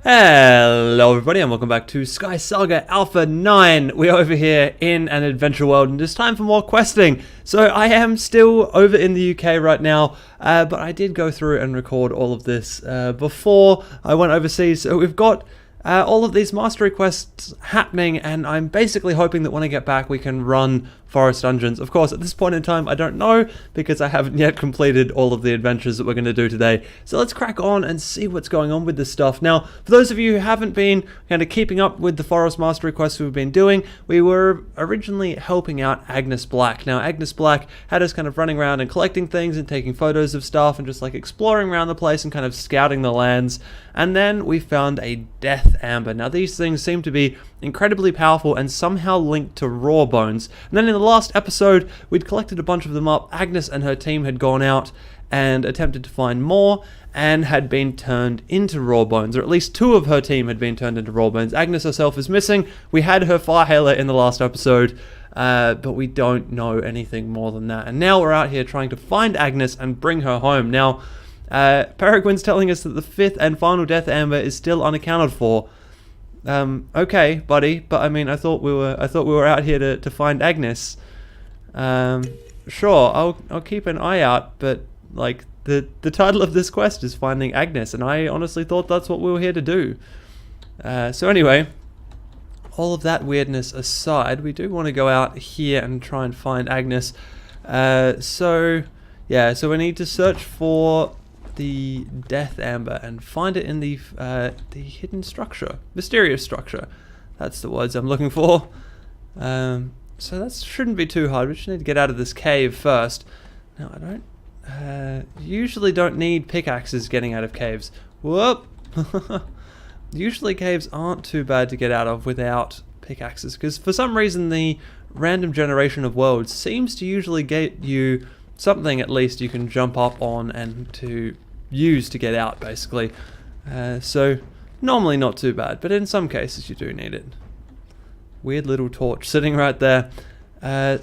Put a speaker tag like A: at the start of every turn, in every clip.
A: Hello everybody and welcome back to SkySaga Alpha 9. We're over here in an adventure world and it's time for more questing. So I am still over in the UK right now, but I did go through and record all of this before I went overseas. So we've got all of these mastery quests happening, and I'm basically hoping that when I get back we can run forest dungeons. Of course, at this point in time I don't know because I haven't yet completed all of the adventures that we're going to do today. So let's crack on and see what's going on with this stuff. Now, for those of you who haven't been kind of keeping up with the forest mastery quests we've been doing, we were originally helping out Agnes Black. Now, Agnes Black had us kind of running around and collecting things and taking photos of stuff and just like exploring around the place and kind of scouting the lands. And then we found a death amber. Now, these things seem to be incredibly powerful and somehow linked to raw bones. And then in the last episode, we'd collected a bunch of them up. Agnes and her team had gone out and attempted to find more and had been turned into raw bones, or at least two of her team had been turned into raw bones. Agnes herself is missing. We had her Firehailer in the last episode, but we don't know anything more than that. And now we're out here trying to find Agnes and bring her home. Now, Peregrine's telling us that the fifth and final death amber is still unaccounted for. Okay, buddy, but I mean, I thought we were out here to find Agnes. Sure, I'll keep an eye out, but like the title of this quest is finding Agnes, and I honestly thought that's what we were here to do. So anyway, all of that weirdness aside, we do want to go out here and try and find Agnes. So we need to search for the death amber and find it in the hidden structure, mysterious structure. That's the words I'm looking for. So that shouldn't be too hard. We just need to get out of this cave first. Now I usually don't need pickaxes getting out of caves. Whoop! Usually caves aren't too bad to get out of without pickaxes, because for some reason the random generation of worlds seems to usually get you something at least you can jump up on and to use to get out, basically. So normally not too bad, but in some cases you do need it. Weird little torch sitting right there.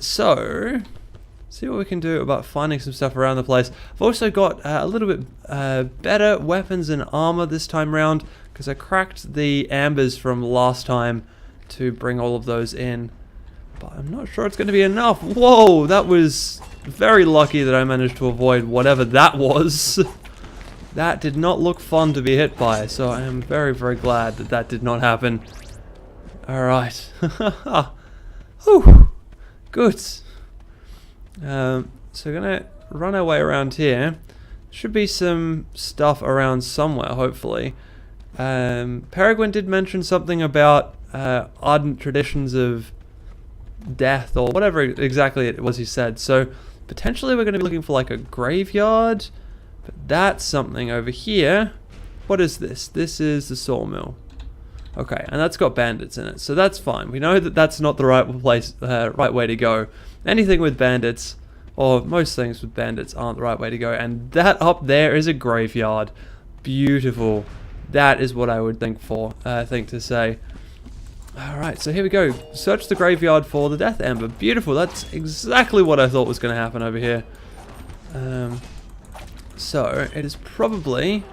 A: So see what we can do about finding some stuff around the place. I've also got a little bit better weapons and armor this time around, because I cracked the ambers from last time to bring all of those in, but I'm not sure it's going to be enough. Whoa, that was very lucky that I managed to avoid whatever that was. That did not look fun to be hit by, so I am very, very glad that that did not happen. Alright. Whew. Good. So we're going to run our way around here. Should be some stuff around somewhere, hopefully. Peregrine did mention something about ardent traditions of death, or whatever exactly it was he said. So potentially we're going to be looking for like a graveyard, but that's something over here. What is this? This is the sawmill. Okay, and that's got bandits in it, so that's fine. We know that that's not the right way to go. Anything with bandits, or most things with bandits, aren't the right way to go. And that up there is a graveyard. Beautiful. That is what I would think to say. Alright, so here we go. Search the graveyard for the death amber. Beautiful, that's exactly what I thought was going to happen over here. So, it is probably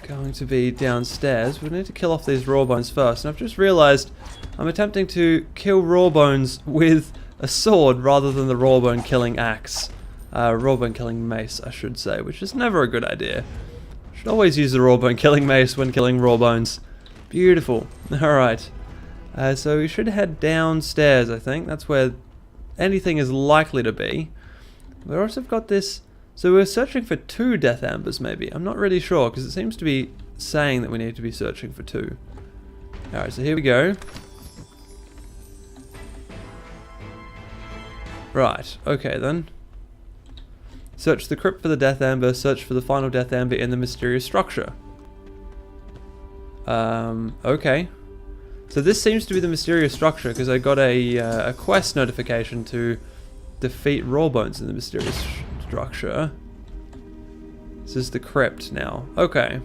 A: going to be downstairs. We need to kill off these raw bones first. And I've just realized I'm attempting to kill raw bones with a sword rather than the raw bone killing axe. Raw bone killing mace, I should say, which is never a good idea. Should always use the raw bone killing mace when killing raw bones. Beautiful. Alright. So we should head downstairs, I think. That's where anything is likely to be. We've also got this. So we're searching for 2 death ambers, maybe. I'm not really sure, because it seems to be saying that we need to be searching for 2. Alright, so here we go. Right, okay then. Search the crypt for the death amber, search for the final death amber in the mysterious structure. Okay. So this seems to be the mysterious structure, because I got a quest notification to defeat raw bones in the mysterious structure. This is the crypt now. Okay.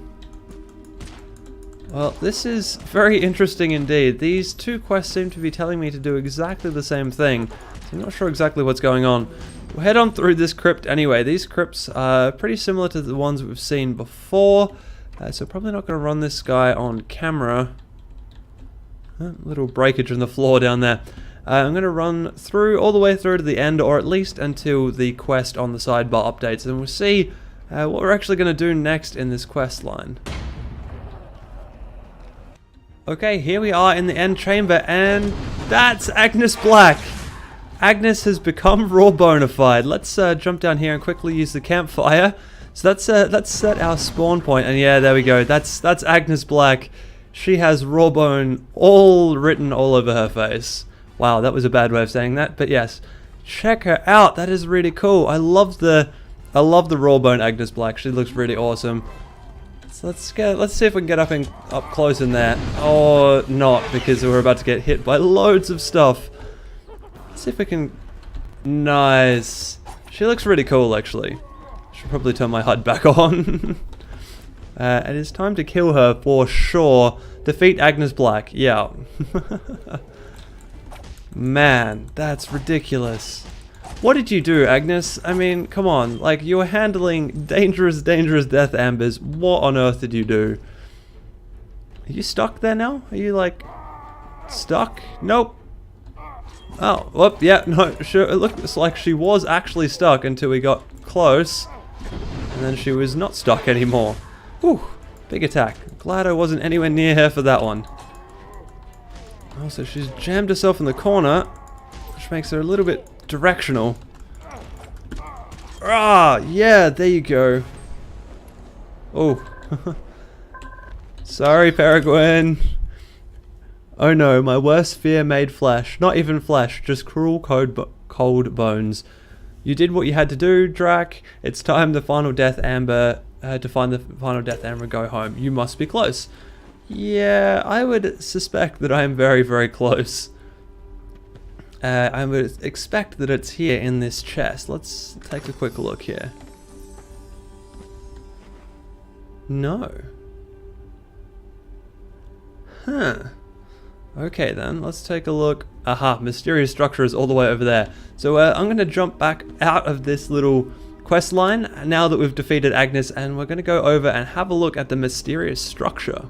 A: Well, this is very interesting indeed. These 2 quests seem to be telling me to do exactly the same thing. So I'm not sure exactly what's going on. We'll head on through this crypt anyway. These crypts are pretty similar to the ones we've seen before. So probably not going to run this guy on camera. Little breakage in the floor down there. I'm going to run through all the way through to the end, or at least until the quest on the sidebar updates, and we'll see what we're actually going to do next in this quest line. Okay, here we are in the end chamber, and that's Agnes Black. Agnes has become raw bona fide. Let's jump down here and quickly use the campfire. So let's set our spawn point, and yeah, there we go. That's Agnes Black. She has raw bone all written all over her face. Wow, that was a bad way of saying that, but yes, check her out. That is really cool. I love the raw bone Agnes Black. She looks really awesome. So let's see if we can get up close in there. Or not, because we're about to get hit by loads of stuff. Let's see if we can. Nice. She looks really cool, actually. Should probably turn my HUD back on. It is time to kill her for sure. Defeat Agnes Black. Yeah. Man, that's ridiculous. What did you do, Agnes? I mean, come on. Like, you were handling dangerous death ambers. What on earth did you do? Are you stuck there now? Are you, like, stuck? Nope. Oh, whoop, yeah, no, sure. It looks like she was actually stuck until we got close. And then she was not stuck anymore. Whew, big attack. Glad I wasn't anywhere near her for that one. Oh, so she's jammed herself in the corner, which makes her a little bit directional. Ah, yeah, there you go. Oh. Sorry, Peregrine. Oh no, my worst fear made flesh. Not even flesh, just cruel cold bones. You did what you had to do, Drac. It's time to find the Death Amber and go home. You must be close. Yeah, I would suspect that I am very, very close. I would expect that it's here in this chest. Let's take a quick look here. No. Huh. Okay then, let's take a look. Aha, mysterious structure is all the way over there. So I'm going to jump back out of this little quest line now that we've defeated Agnes, and we're going to go over and have a look at the mysterious structure.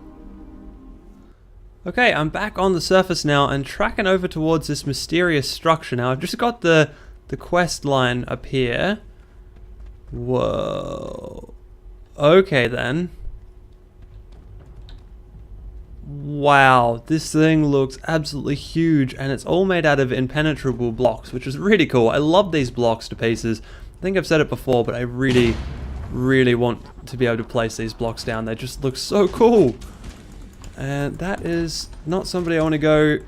A: Okay, I'm back on the surface now and tracking over towards this mysterious structure. Now I've just got the quest line up here. Whoa. Okay then. Wow, this thing looks absolutely huge, and it's all made out of impenetrable blocks, which is really cool. I love these blocks to pieces. I think I've said it before, but I really, really want to be able to place these blocks down. They just look so cool. And that is not somebody I want to go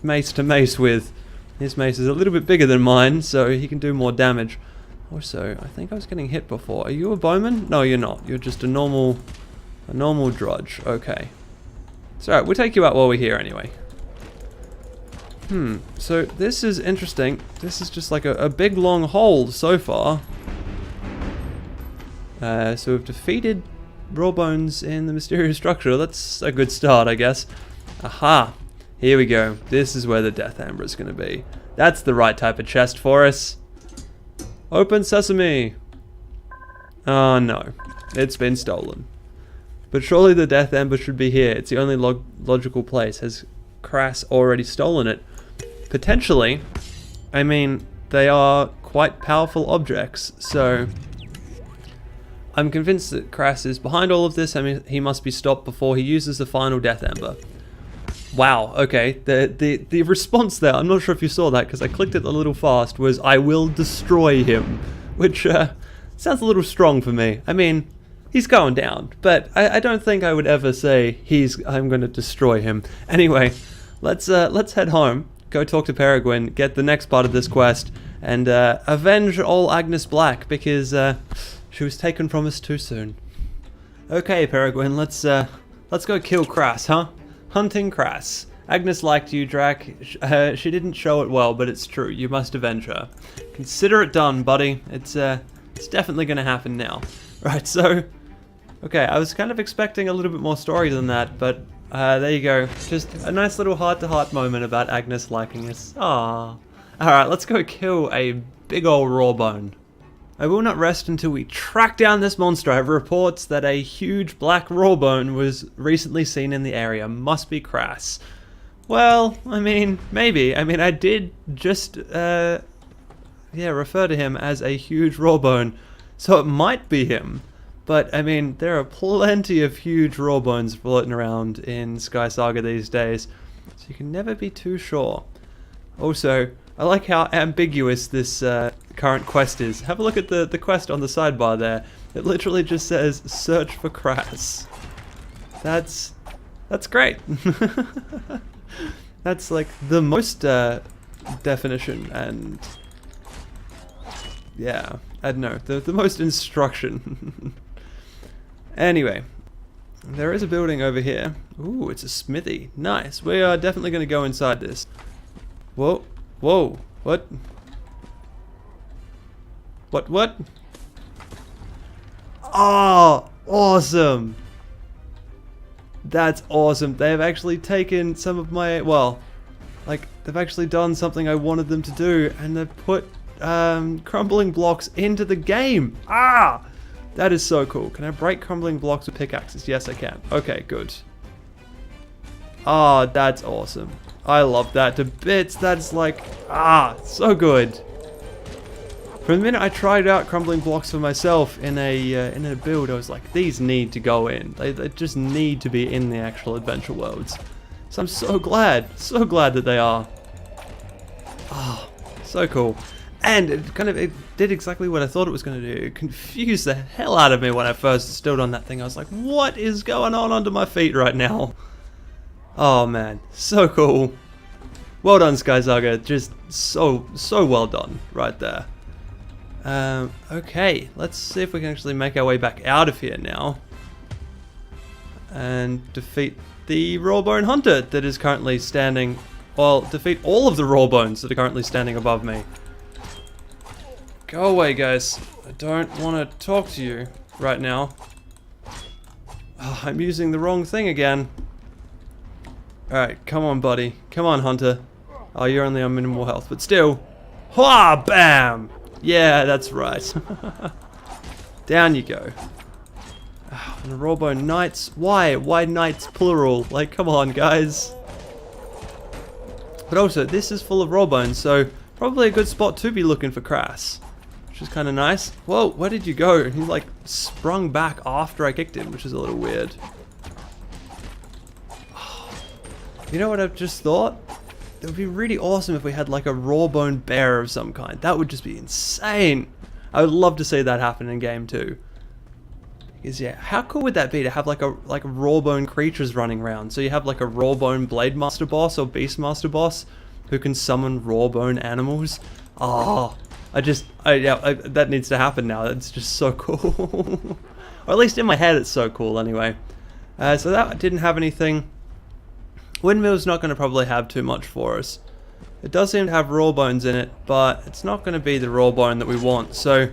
A: mace to mace with. His mace is a little bit bigger than mine, so he can do more damage. Also, I think I was getting hit before. Are you a bowman? No, you're not. You're just a normal drudge. Okay. It's alright, we'll take you out while we're here anyway. So this is interesting. This is just like a big long hole so far. So we've defeated raw bones in the mysterious structure. That's a good start, I guess. Aha. Here we go. This is where the Death Amber is going to be. That's the right type of chest for us. Open sesame. Oh no. It's been stolen. But surely the Death Amber should be here. It's the only logical place. Has Crass already stolen it? Potentially. I mean, they are quite powerful objects, so I'm convinced that Crass is behind all of this. I mean, he must be stopped before he uses the final Death Amber. Wow, okay. The response there, I'm not sure if you saw that because I clicked it a little fast, was I will destroy him, which sounds a little strong for me. I mean, he's going down, but I don't think I would ever say I'm going to destroy him. Anyway, let's head home, go talk to Peregrine, get the next part of this quest, and avenge all Agnes Black because she was taken from us too soon. Okay, Peregrine, let's go kill Crass, huh? Hunting Crass. Agnes liked you, Drac. She didn't show it well, but it's true. You must avenge her. Consider it done, buddy. It's definitely going to happen now. Right, so okay, I was kind of expecting a little bit more story than that, but there you go. Just a nice little heart-to-heart moment about Agnes liking us. Aww. Alright, let's go kill a big old raw bone. I will not rest until we track down this monster. I have reports that a huge black rawbone was recently seen in the area. Must be Crass. Well, I mean, maybe. I mean, I did just, refer to him as a huge rawbone. So it might be him. But, I mean, there are plenty of huge rawbones floating around in SkySaga these days. So you can never be too sure. Also, I like how ambiguous this current quest is. Have a look at the quest on the sidebar there. It literally just says, search for Crass. That's great. That's like the most definition and... yeah, I don't know, the most instruction. Anyway, there is a building over here. Ooh, it's a smithy. Nice. We are definitely going to go inside this. Whoa. Whoa. What? What? Oh, awesome. That's awesome. They've actually taken some of my, well, like, they've actually done something I wanted them to do, and they've put crumbling blocks into the game. Ah! That is so cool. Can I break crumbling blocks with pickaxes? Yes, I can. Okay, good. Ah, that's awesome. I love that to bits. That's like, so good. From the minute I tried out crumbling blocks for myself in a build, I was like, these need to go in. They just need to be in the actual adventure worlds. So I'm so glad that they are. Oh, so cool. And it did exactly what I thought it was going to do. It confused the hell out of me when I first stood on that thing. I was like, what is going on under my feet right now? Oh man, so cool. Well done, SkySaga. Just so well done right there. Okay, let's see if we can actually make our way back out of here now. And defeat the Rawbone Hunter that is currently standing... well, defeat all of the Rawbones that are currently standing above me. Go away, guys. I don't want to talk to you right now. Oh, I'm using the wrong thing again. Alright, come on, buddy. Come on, Hunter. Oh, you're only on minimal health, but still. Hua! Bam! Yeah, that's right. Down you go. Oh, and the Rawbone Knights. Why? Why Knights plural? Like, come on, guys. But also, this is full of Rawbones, so probably a good spot to be looking for Crass. Which is kind of nice. Whoa, where did you go? He like sprung back after I kicked him, which is a little weird. You know what I've just thought? It would be really awesome if we had like a Rawbone bear of some kind. That would just be insane. I would love to see that happen in game 2. Because yeah, how cool would that be to have like Rawbone creatures running around? So you have like a Rawbone Blade Master boss or Beastmaster boss who can summon Rawbone animals. Oh, that needs to happen now. That's just so cool. Or at least in my head it's so cool anyway. So that didn't have anything. Windmill's not going to probably have too much for us. It does seem to have Rawbones in it, but it's not going to be the Rawbone that we want. So,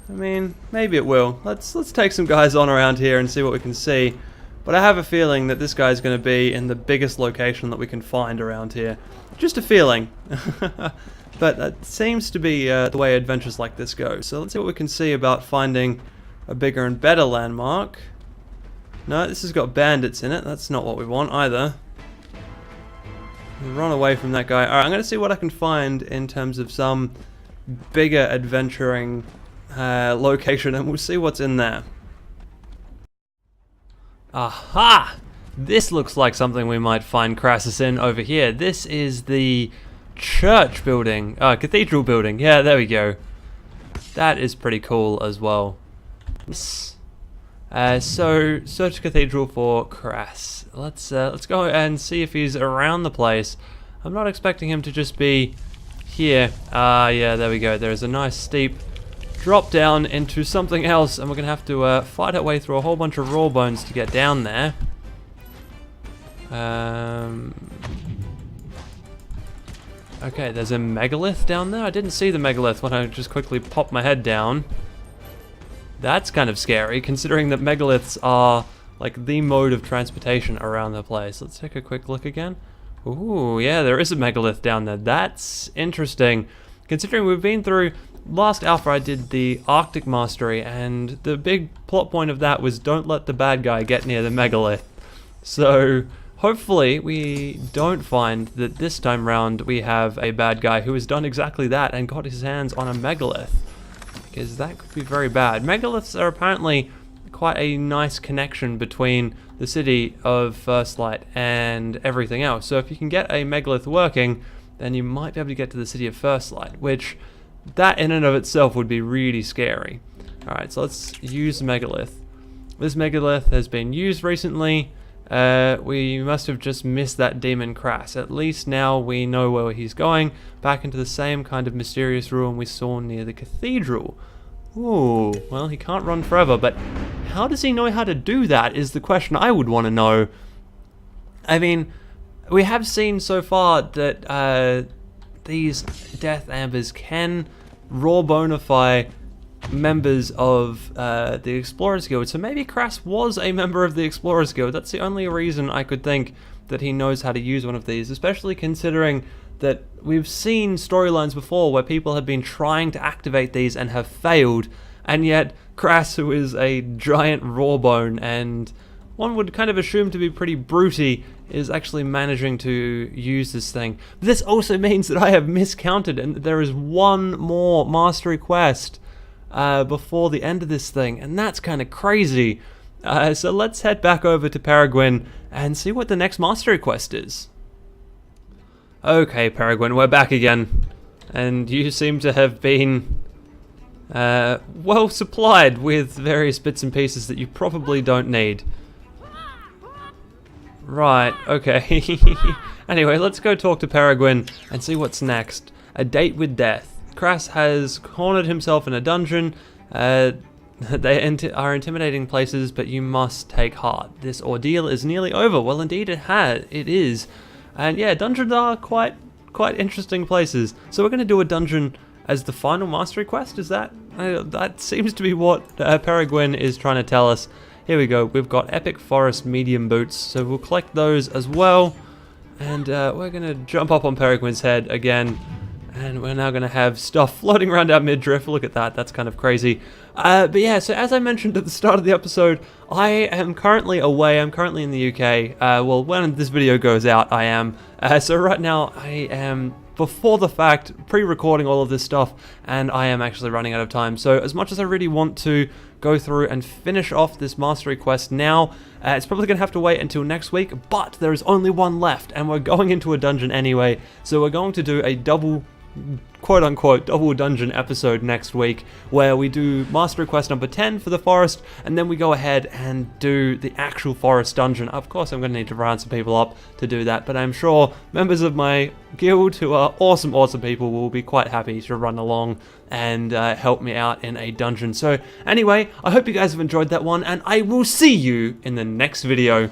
A: I mean, maybe it will. Let's take some guys on around here and see what we can see. But I have a feeling that this guy's going to be in the biggest location that we can find around here. Just a feeling. But that seems to be the way adventures like this go. So let's see what we can see about finding a bigger and better landmark. No, this has got bandits in it. That's not what we want either. Run away from that guy. Alright, I'm going to see what I can find in terms of some bigger adventuring location, and we'll see what's in there. Aha! This looks like something we might find Crassus in over here. This is the church building. Cathedral building. Yeah, there we go. That is pretty cool as well. So search cathedral for Crass. Let's go and see if he's around the place. I'm not expecting him to just be here. Yeah, there we go. There's a nice steep drop down into something else, and we're gonna have to fight our way through a whole bunch of Rawbones to get down there. Okay, there's a megalith down there. I didn't see the megalith when I just quickly popped my head down. That's kind of scary, considering that megaliths are like the mode of transportation around the place. Let's take a quick look again. Ooh, yeah, there is a megalith down there. That's interesting, considering we've been through last alpha I did the Arctic Mastery, and the big plot point of that was don't let the bad guy get near the megalith. So hopefully we don't find that this time round we have a bad guy who has done exactly that and got his hands on a megalith, because that could be very bad. Megaliths are apparently quite a nice connection between the city of First Light and everything else. So if you can get a megalith working, then you might be able to get to the city of First Light, which that in and of itself would be really scary. Alright, so let's use the megalith. This megalith has been used recently. We must have just missed that demon Crass. At least now we know where he's going, back into the same kind of mysterious ruin we saw near the cathedral. Ooh, well, he can't run forever, but how does he know how to do that is the question I would want to know. I mean, we have seen so far that these Death Ambers can raw bonify members of the Explorers Guild, so maybe Crass was a member of the Explorers Guild. That's the only reason I could think that he knows how to use one of these, especially considering that we've seen storylines before where people have been trying to activate these and have failed, and yet Crass, who is a giant rawbone and one would kind of assume to be pretty brutey, is actually managing to use this thing. But this also means that I have miscounted and there is one more mastery quest before the end of this thing, and that's kind of crazy. So let's head back over to Peregrine and see what the next mastery quest is. Okay, Peregrine, we're back again, and you seem to have been well supplied with various bits and pieces that you probably don't need. Right, okay. Anyway, let's go talk to Peregrine and see what's next. A date with death. Crass has cornered himself in a dungeon. They are intimidating places, but you must take heart. This ordeal is nearly over. Well, indeed it is. And yeah, dungeons are quite interesting places. So we're going to do a dungeon as the final mastery quest, is that? That seems to be what Peregrine is trying to tell us. Here we go, we've got Epic Forest Medium Boots, so we'll collect those as well. And we're going to jump up on Peregrine's head again. And we're now going to have stuff floating around our midriff. Look at that, that's kind of crazy. But yeah, so as I mentioned at the start of the episode, I am currently away. I'm currently in the UK. Well, when this video goes out, I am. So right now, I am, before the fact, pre-recording all of this stuff, and I am actually running out of time. So as much as I really want to go through and finish off this mastery quest now, it's probably going to have to wait until next week, but there is only one left, and we're going into a dungeon anyway. So we're going to do a double, quote-unquote, double dungeon episode next week, where we do mastery quest number 10 for the forest, and then we go ahead and do the actual forest dungeon. Of course, I'm going to need to round some people up to do that, but I'm sure members of my guild, who are awesome people, will be quite happy to run along and help me out in a dungeon. So anyway, I hope you guys have enjoyed that one, and I will see you in the next video.